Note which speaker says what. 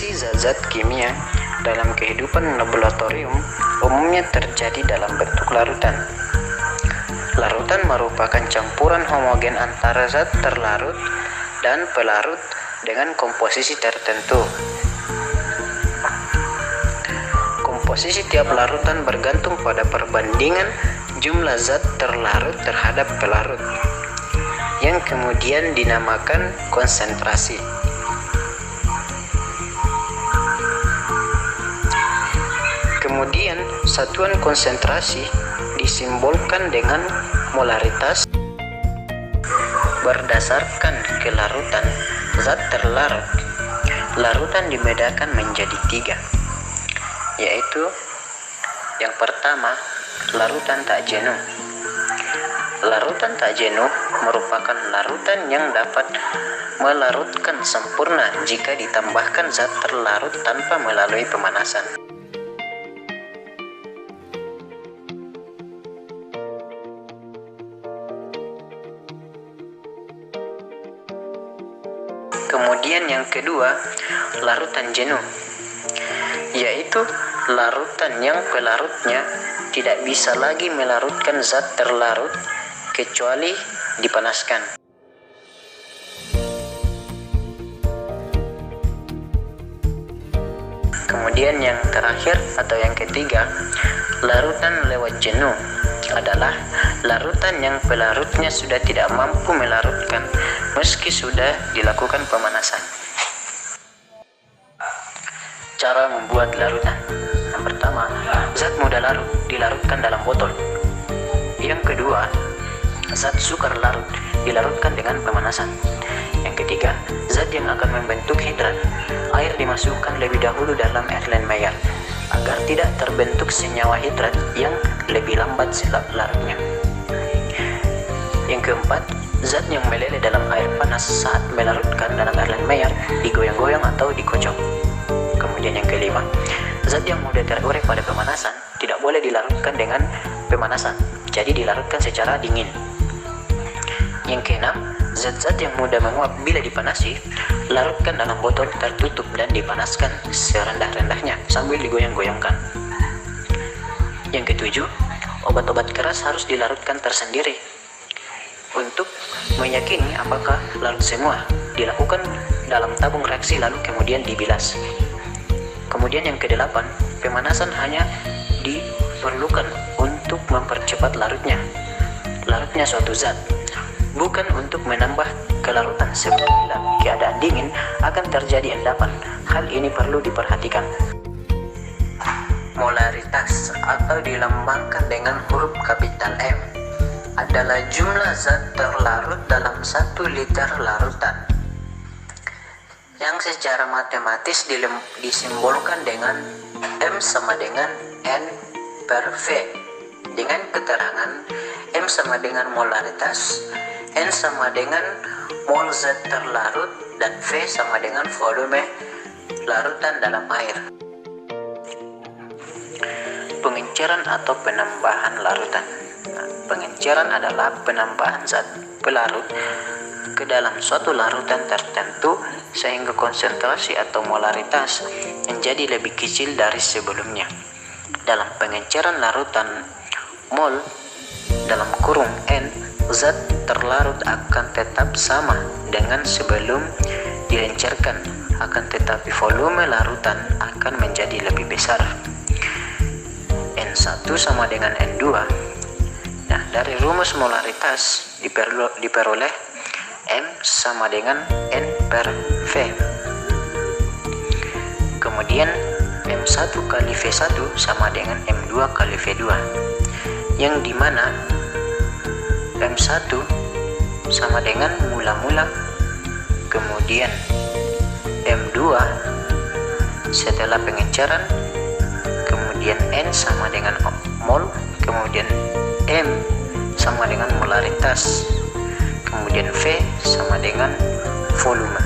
Speaker 1: Reaksi zat-zat kimia dalam kehidupan laboratorium umumnya terjadi dalam bentuk larutan. Larutan merupakan campuran homogen antara zat terlarut dan pelarut dengan komposisi tertentu. Komposisi tiap larutan bergantung pada perbandingan jumlah zat terlarut terhadap pelarut, yang kemudian dinamakan konsentrasi. Kemudian, satuan konsentrasi disimbolkan dengan molaritas berdasarkan kelarutan zat terlarut. Larutan dibedakan menjadi 3, yaitu yang pertama, larutan tak jenuh. Larutan tak jenuh merupakan larutan yang dapat melarutkan sempurna jika ditambahkan zat terlarut tanpa melalui pemanasan. Kemudian yang kedua, larutan jenuh, yaitu larutan yang pelarutnya tidak bisa lagi melarutkan zat terlarut kecuali dipanaskan. Kemudian yang terakhir atau yang ketiga, larutan lewat jenuh adalah larutan yang pelarutnya sudah tidak mampu melarutkan meski sudah dilakukan pemanasan. Cara membuat larutan. Yang pertama, zat mudah larut dilarutkan dalam botol. Yang kedua, zat sukar larut dilarutkan dengan pemanasan. Yang ketiga, zat yang akan membentuk hidrat, air dimasukkan lebih dahulu dalam Erlenmeyer agar tidak terbentuk senyawa hidrat yang lebih lambat larutnya. Yang keempat, zat yang meleleh dalam air panas saat melarutkan dalam Erlenmeyer digoyang-goyang atau dikocok. Kemudian yang kelima, zat yang mudah terurai pada pemanasan tidak boleh dilarutkan dengan pemanasan, jadi dilarutkan secara dingin. Yang keenam, zat-zat yang mudah menguap bila dipanasi, larutkan dalam botol tertutup dan dipanaskan serendah-rendahnya sambil digoyang-goyangkan. Yang ketujuh, obat-obat keras harus dilarutkan tersendiri. Untuk meyakini apakah larut semua, dilakukan dalam tabung reaksi lalu kemudian dibilas. Kemudian yang kedelapan, pemanasan hanya diperlukan untuk mempercepat larutnya suatu zat, bukan untuk menambah kelarutan. Sebab dalam keadaan dingin akan terjadi endapan. Hal ini perlu diperhatikan. Molaritas atau dilambangkan dengan huruf kapital M adalah jumlah zat terlarut dalam 1 liter larutan, yang secara matematis disimbolkan dengan M sama dengan N per V, dengan keterangan M sama dengan molaritas, N sama dengan mol zat terlarut, dan V sama dengan volume larutan dalam air. Pengenceran atau penambahan larutan. Pengenceran adalah penambahan zat pelarut ke dalam suatu larutan tertentu sehingga konsentrasi atau molaritas menjadi lebih kecil dari sebelumnya. Dalam pengenceran larutan mol dalam kurung N, zat terlarut akan tetap sama dengan sebelum diencerkan, akan tetapi volume larutan akan menjadi lebih besar. N1 sama dengan N2. Nah, dari rumus molaritas diperoleh M sama dengan N per V. Kemudian M1 kali V1 sama dengan M2 kali V2, yang dimana M1 sama dengan mula-mula, kemudian M2 setelah pengenceran, kemudian N sama dengan mol, kemudian M sama dengan molaritas, kemudian V sama dengan volume.